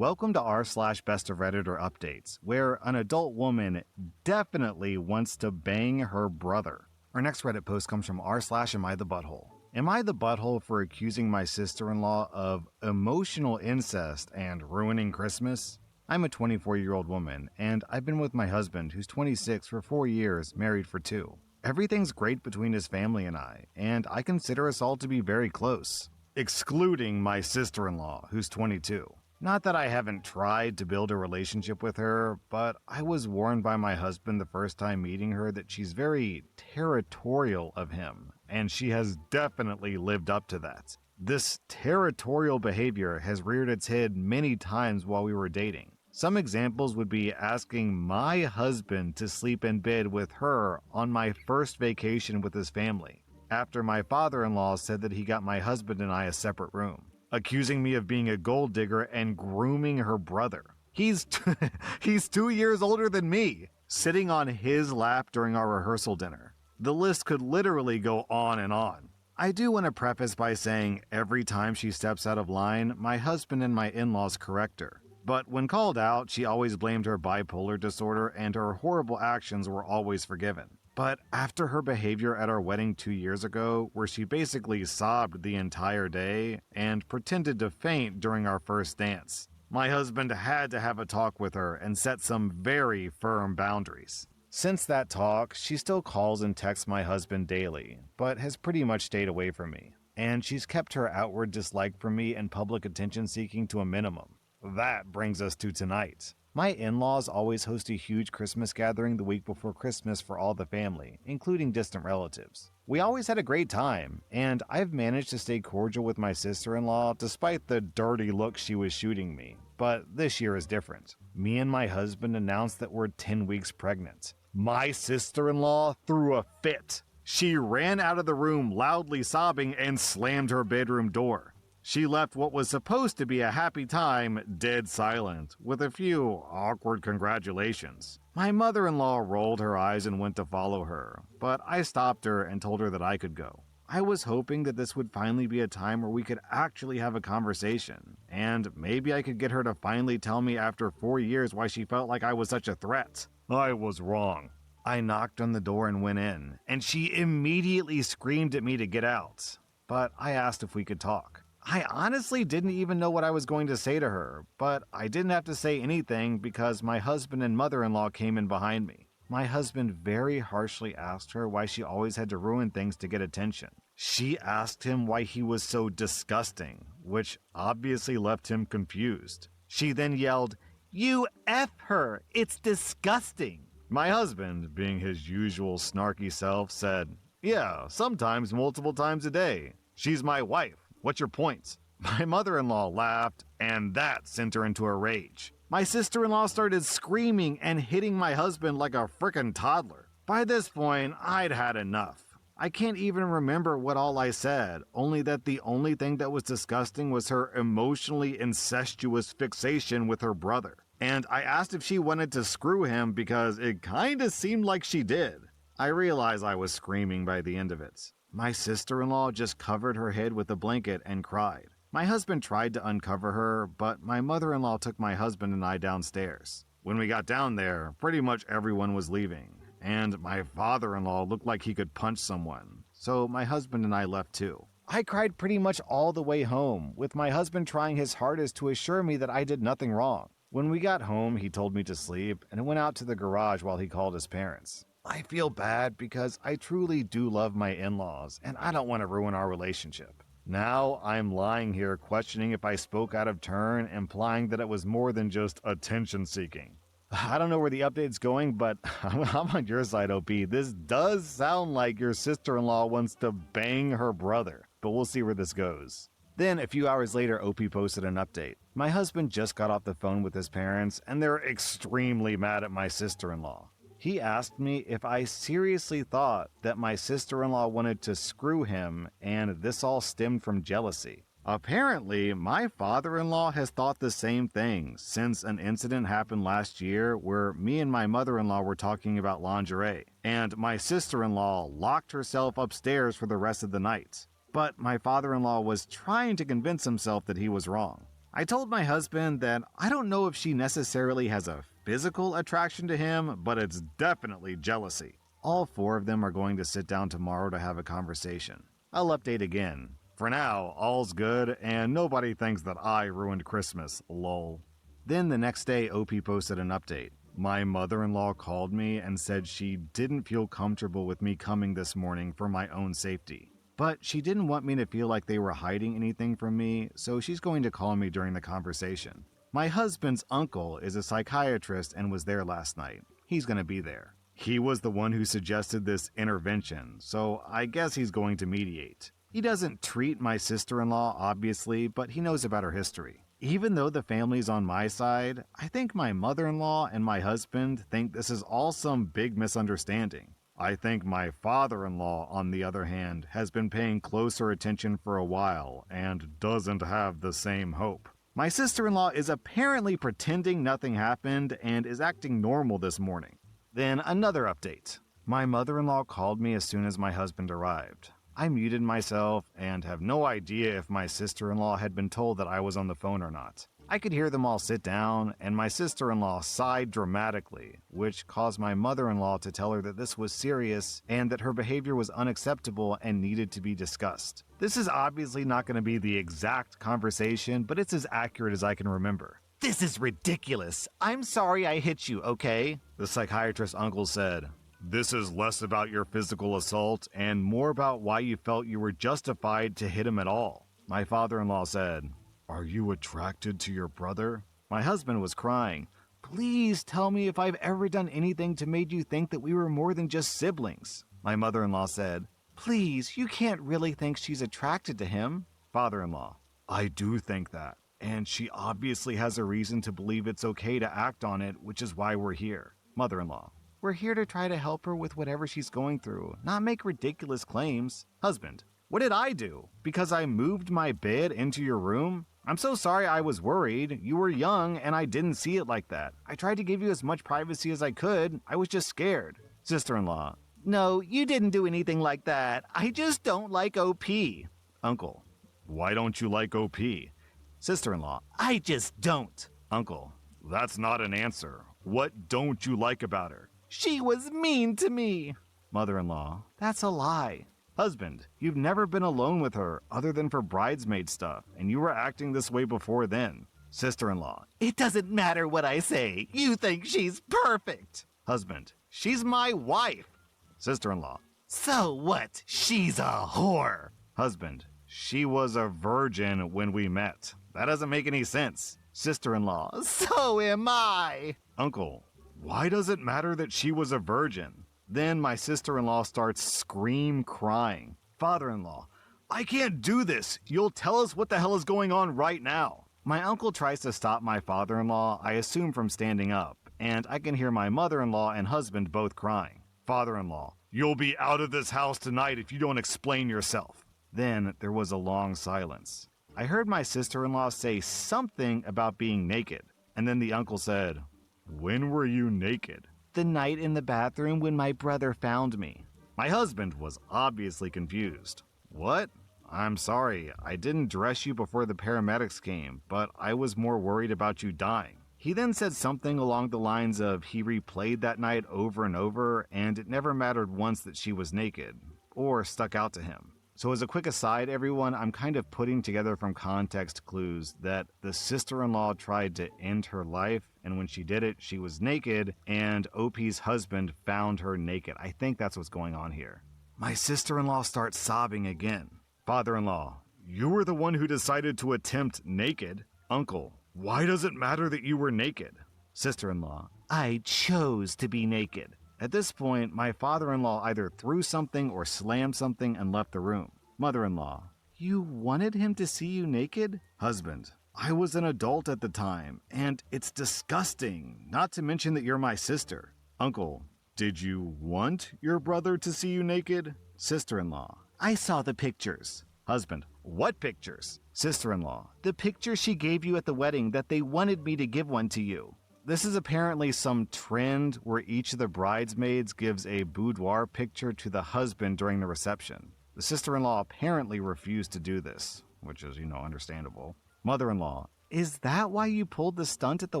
Welcome to r/best of Redditor updates, where an adult woman definitely wants to bang her brother. Our next Reddit post comes from r/am I the butthole. Am I the butthole for accusing my sister-in-law of emotional incest and ruining Christmas? I'm a 24-year-old woman, and I've been with my husband, who's 26, for 4 years, married for 2. Everything's great between his family and I consider us all to be very close. Excluding my sister-in-law, who's 22. Not that I haven't tried to build a relationship with her, but I was warned by my husband the first time meeting her that she's very territorial of him, and she has definitely lived up to that. This territorial behavior has reared its head many times while we were dating. Some examples would be asking my husband to sleep in bed with her on my first vacation with his family, after my father-in-law said that he got my husband and I a separate room. Accusing me of being a gold digger and grooming her brother. He's 2 years older than me, sitting on his lap during our rehearsal dinner. The list could literally go on and on. I do want to preface by saying every time she steps out of line, my husband and my in-laws correct her. But when called out, she always blamed her bipolar disorder and her horrible actions were always forgiven. But after her behavior at our wedding 2 years ago, where she basically sobbed the entire day and pretended to faint during our first dance, my husband had to have a talk with her and set some very firm boundaries. Since that talk, she still calls and texts my husband daily, but has pretty much stayed away from me. And she's kept her outward dislike for me and public attention seeking to a minimum. That brings us to tonight. My in-laws always host a huge Christmas gathering the week before Christmas for all the family, including distant relatives. We always had a great time, and I've managed to stay cordial with my sister-in-law despite the dirty look she was shooting me. But this year is different. Me and my husband announced that we're 10 weeks pregnant. My sister-in-law threw a fit. She ran out of the room loudly sobbing and slammed her bedroom door. She left what was supposed to be a happy time dead silent, with a few awkward congratulations. My mother-in-law rolled her eyes and went to follow her, but I stopped her and told her that I could go. I was hoping that this would finally be a time where we could actually have a conversation, and maybe I could get her to finally tell me after 4 years why she felt like I was such a threat. I was wrong. I knocked on the door and went in, and she immediately screamed at me to get out, but I asked if we could talk. I honestly didn't even know what I was going to say to her, but I didn't have to say anything because my husband and mother-in-law came in behind me. My husband very harshly asked her why she always had to ruin things to get attention. She asked him why he was so disgusting, which obviously left him confused. She then yelled, "You F her! It's disgusting!" My husband, being his usual snarky self, said, "Yeah, sometimes multiple times a day. She's my wife. What's your point?" My mother-in-law laughed, and that sent her into a rage. My sister-in-law started screaming and hitting my husband like a frickin' toddler. By this point, I'd had enough. I can't even remember what all I said, only that the only thing that was disgusting was her emotionally incestuous fixation with her brother. And I asked if she wanted to screw him because it kinda seemed like she did. I realized I was screaming by the end of it. My sister-in-law just covered her head with a blanket and cried. My husband tried to uncover her, but my mother-in-law took my husband and I downstairs. When we got down there, pretty much everyone was leaving, and my father-in-law looked like he could punch someone, so my husband and I left too. I cried pretty much all the way home, with my husband trying his hardest to assure me that I did nothing wrong. When we got home, he told me to sleep and went out to the garage while he called his parents. I feel bad because I truly do love my in-laws, and I don't want to ruin our relationship. Now I'm lying here questioning if I spoke out of turn, implying that it was more than just attention-seeking. I don't know where the update's going, but I'm on your side, OP. This does sound like your sister-in-law wants to bang her brother, but we'll see where this goes. Then, a few hours later, OP posted an update. My husband just got off the phone with his parents, and they're extremely mad at my sister-in-law. He asked me if I seriously thought that my sister-in-law wanted to screw him, and this all stemmed from jealousy. Apparently, my father-in-law has thought the same thing since an incident happened last year where me and my mother-in-law were talking about lingerie, and my sister-in-law locked herself upstairs for the rest of the night. But my father-in-law was trying to convince himself that he was wrong. I told my husband that I don't know if she necessarily has a physical attraction to him, but it's definitely jealousy. All 4 of them are going to sit down tomorrow to have a conversation. I'll update again. For now, all's good, and nobody thinks that I ruined Christmas, lol. Then the next day, OP posted an update. My mother-in-law called me and said she didn't feel comfortable with me coming this morning for my own safety. But she didn't want me to feel like they were hiding anything from me, so she's going to call me during the conversation. My husband's uncle is a psychiatrist and was there last night. He's going to be there. He was the one who suggested this intervention, so I guess he's going to mediate. He doesn't treat my sister-in-law, obviously, but he knows about her history. Even though the family's on my side, I think my mother-in-law and my husband think this is all some big misunderstanding. I think my father-in-law, on the other hand, has been paying closer attention for a while and doesn't have the same hope. My sister-in-law is apparently pretending nothing happened and is acting normal this morning. Then another update. My mother-in-law called me as soon as my husband arrived. I muted myself and have no idea if my sister-in-law had been told that I was on the phone or not. I could hear them all sit down, and my sister-in-law sighed dramatically, which caused my mother-in-law to tell her that this was serious and that her behavior was unacceptable and needed to be discussed. This is obviously not going to be the exact conversation, but it's as accurate as I can remember. "This is ridiculous. I'm sorry I hit you, okay?" the psychiatrist's uncle said. "This is less about your physical assault and more about why you felt you were justified to hit him at all," my father-in-law said. "Are you attracted to your brother?" My husband was crying. "Please tell me if I've ever done anything to make you think that we were more than just siblings." My mother-in-law said, "Please, you can't really think she's attracted to him." Father-in-law, "I do think that, and she obviously has a reason to believe it's okay to act on it, which is why we're here." Mother-in-law, "We're here to try to help her with whatever she's going through, not make ridiculous claims." Husband, "What did I do? Because I moved my bed into your room? I'm so sorry, I was worried. You were young and I didn't see it like that. I tried to give you as much privacy as I could. I was just scared." Sister-in-law, "No, you didn't do anything like that. I just don't like OP." Uncle, "Why don't you like OP?" Sister-in-law, "I just don't." Uncle, "That's not an answer. What don't you like about her?" "She was mean to me." Mother-in-law, "That's a lie." Husband, "You've never been alone with her other than for bridesmaid stuff, and you were acting this way before then." Sister-in-law, "It doesn't matter what I say. You think she's perfect." Husband, "She's my wife." Sister-in-law, "So what? She's a whore." Husband, "She was a virgin when we met. That doesn't make any sense." Sister-in-law, "So am I." Uncle, "Why does it matter that she was a virgin?" Then my sister-in-law starts crying. Father-in-law, "I can't do this. You'll tell us what the hell is going on right now." My uncle tries to stop my father-in-law, I assume from standing up, and I can hear my mother-in-law and husband both crying. Father-in-law, "You'll be out of this house tonight if you don't explain yourself." Then there was a long silence. I heard my sister-in-law say something about being naked, and then the uncle said, "When were you naked?" "The night in the bathroom when my brother found me." My husband was obviously confused. "What? I'm sorry, I didn't dress you before the paramedics came, but I was more worried about you dying." He then said something along the lines of he replayed that night over and over, and it never mattered once that she was naked, or stuck out to him. So as a quick aside, everyone, I'm kind of putting together from context clues that the sister-in-law tried to end her life, and when she did it, she was naked, and OP's husband found her naked. I think that's what's going on here. My sister-in-law starts sobbing again. Father-in-law, "You were the one who decided to attempt naked." Uncle, "Why does it matter that you were naked?" Sister-in-law, "I chose to be naked." At this point, my father-in-law either threw something or slammed something and left the room. Mother-in-law, "You wanted him to see you naked?" Husband, "I was an adult at the time, and it's disgusting, not to mention that you're my sister." Uncle, "Did you want your brother to see you naked?" Sister-in-law, "I saw the pictures." Husband, "What pictures?" Sister-in-law, "The picture she gave you at the wedding that they wanted me to give one to you." This is apparently some trend where each of the bridesmaids gives a boudoir picture to the husband during the reception. The sister-in-law apparently refused to do this, which is, understandable. Mother-in-law, Is that why you pulled the stunt at the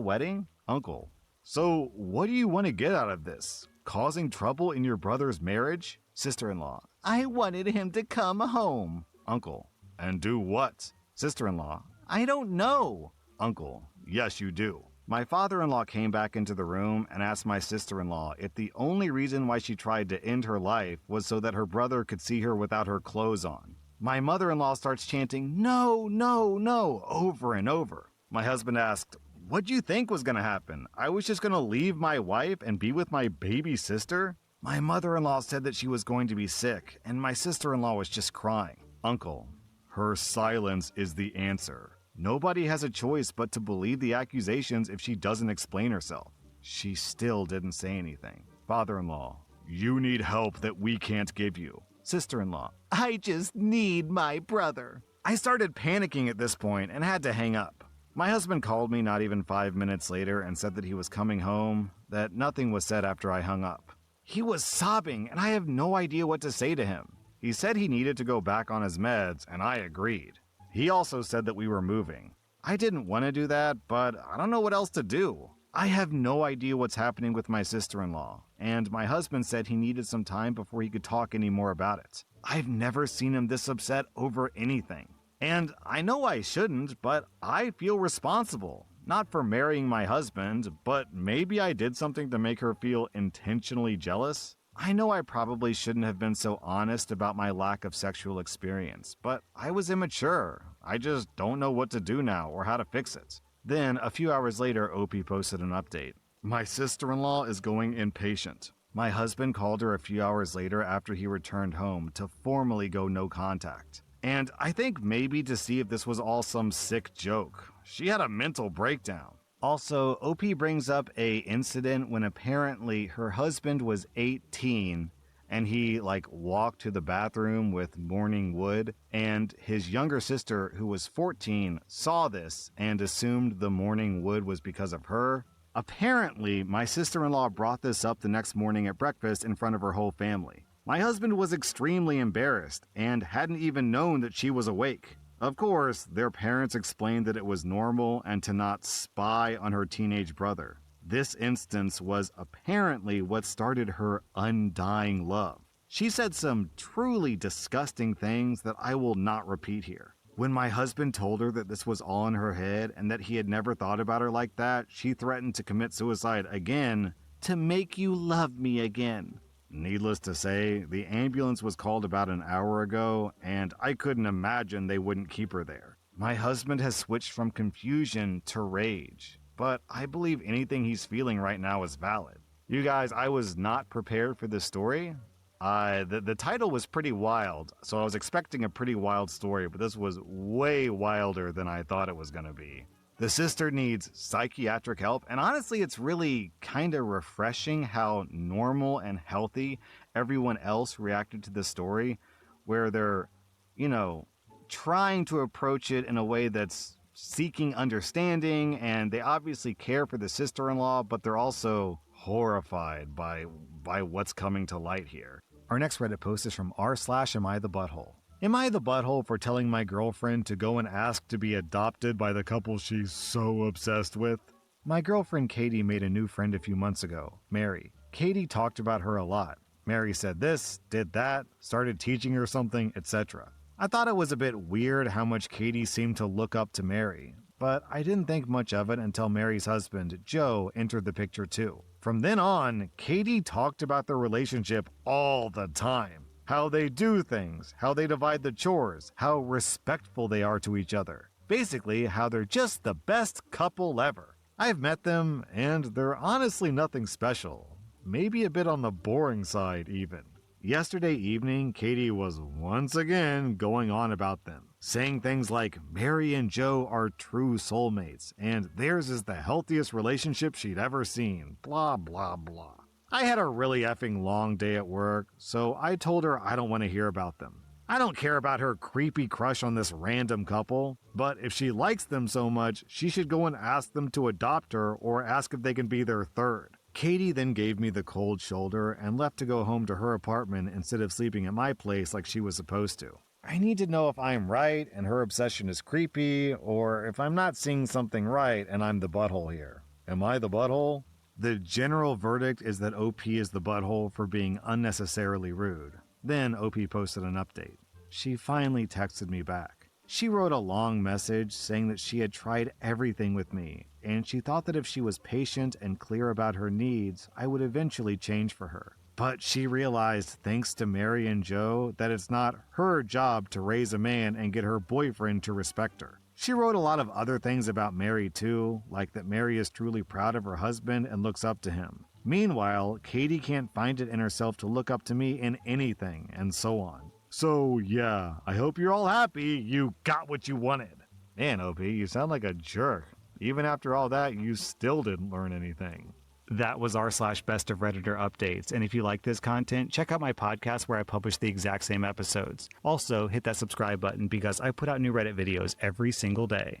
wedding? Uncle: So, what do you want to get out of this? Causing trouble in your brother's marriage? Sister-in-law: I wanted him to come home. Uncle: And do what? Sister-in-law: I don't know. Uncle: Yes, you do. My father-in-law came back into the room and asked my sister-in-law if the only reason why she tried to end her life was so that her brother could see her without her clothes on. My mother-in-law starts chanting, "No, no, no," over and over. My husband asked, "What'd you think was gonna happen? I was just gonna leave my wife and be with my baby sister?" My mother-in-law said that she was going to be sick, and my sister-in-law was just crying. Uncle: Her silence is the answer. Nobody has a choice but to believe the accusations if she doesn't explain herself. She still didn't say anything. Father-in-law: You need help that we can't give you. Sister-in-law: I just need my brother. I started panicking at this point and had to hang up. My husband called me not even 5 minutes later and said that he was coming home, that nothing was said after I hung up. He was sobbing, and I have no idea what to say to him. He said he needed to go back on his meds, and I agreed. He also said that we were moving. I didn't want to do that, but I don't know what else to do. I have no idea what's happening with my sister-in-law, and my husband said he needed some time before he could talk any more about it. I've never seen him this upset over anything. And I know I shouldn't, but I feel responsible. Not for marrying my husband, but maybe I did something to make her feel intentionally jealous. I know I probably shouldn't have been so honest about my lack of sexual experience, but I was immature. I just don't know what to do now or how to fix it. Then, a few hours later, OP posted an update. My sister-in-law is going inpatient. My husband called her a few hours later after he returned home to formally go no contact. And I think maybe to see if this was all some sick joke. She had a mental breakdown. Also, OP brings up a incident when apparently her husband was 18 and he walked to the bathroom with morning wood, and his younger sister, who was 14, saw this and assumed the morning wood was because of her. Apparently, my sister-in-law brought this up the next morning at breakfast in front of her whole family. My husband was extremely embarrassed and hadn't even known that she was awake. Of course, their parents explained that it was normal and to not spy on her teenage brother. This instance was apparently what started her undying love. She said some truly disgusting things that I will not repeat here. When my husband told her that this was all in her head and that he had never thought about her like that, she threatened to commit suicide again to make you love me again. Needless to say, the ambulance was called about an hour ago, and I couldn't imagine they wouldn't keep her there. My husband has switched from confusion to rage, but I believe anything he's feeling right now is valid. You guys, I was not prepared for this story. The title was pretty wild, so I was expecting a pretty wild story, but this was way wilder than I thought it was going to be. The sister needs psychiatric help, and honestly, it's really kind of refreshing how normal and healthy everyone else reacted to the story, where they're, trying to approach it in a way that's seeking understanding, and they obviously care for the sister-in-law, but they're also horrified by what's coming to light here. Our next Reddit post is from r/amIthebutthole. Am I the butthole for telling my girlfriend to go and ask to be adopted by the couple she's so obsessed with? My girlfriend Katie made a new friend a few months ago, Mary. Katie talked about her a lot. Mary said this, did that, started teaching her something, etc. I thought it was a bit weird how much Katie seemed to look up to Mary, but I didn't think much of it until Mary's husband, Joe, entered the picture too. From then on, Katie talked about their relationship all the time. How they do things, how they divide the chores, how respectful they are to each other. Basically, how they're just the best couple ever. I've met them, and they're honestly nothing special. Maybe a bit on the boring side, even. Yesterday evening, Katie was once again going on about them, saying things like Mary and Joe are true soulmates, and theirs is the healthiest relationship she'd ever seen, blah blah blah. I had a really effing long day at work, so I told her I don't want to hear about them. I don't care about her creepy crush on this random couple, but if she likes them so much, she should go and ask them to adopt her or ask if they can be their third. Katie then gave me the cold shoulder and left to go home to her apartment instead of sleeping at my place like she was supposed to. I need to know if I'm right and her obsession is creepy, or if I'm not seeing something right and I'm the butthole here. Am I the butthole? The general verdict is that OP is the butthole for being unnecessarily rude. Then OP posted an update. She finally texted me back. She wrote a long message saying that she had tried everything with me, and she thought that if she was patient and clear about her needs, I would eventually change for her. But she realized, thanks to Mary and Joe, that it's not her job to raise a man and get her boyfriend to respect her. She wrote a lot of other things about Mary too, like that Mary is truly proud of her husband and looks up to him. Meanwhile, Katie can't find it in herself to look up to me in anything, and so on. So yeah, I hope you're all happy you got what you wanted. Man, OP, you sound like a jerk. Even after all that, you still didn't learn anything. That was r/best of Redditor updates, and if you like this content, check out my podcast where I publish the exact same episodes. Also, hit that subscribe button because I put out new Reddit videos every single day.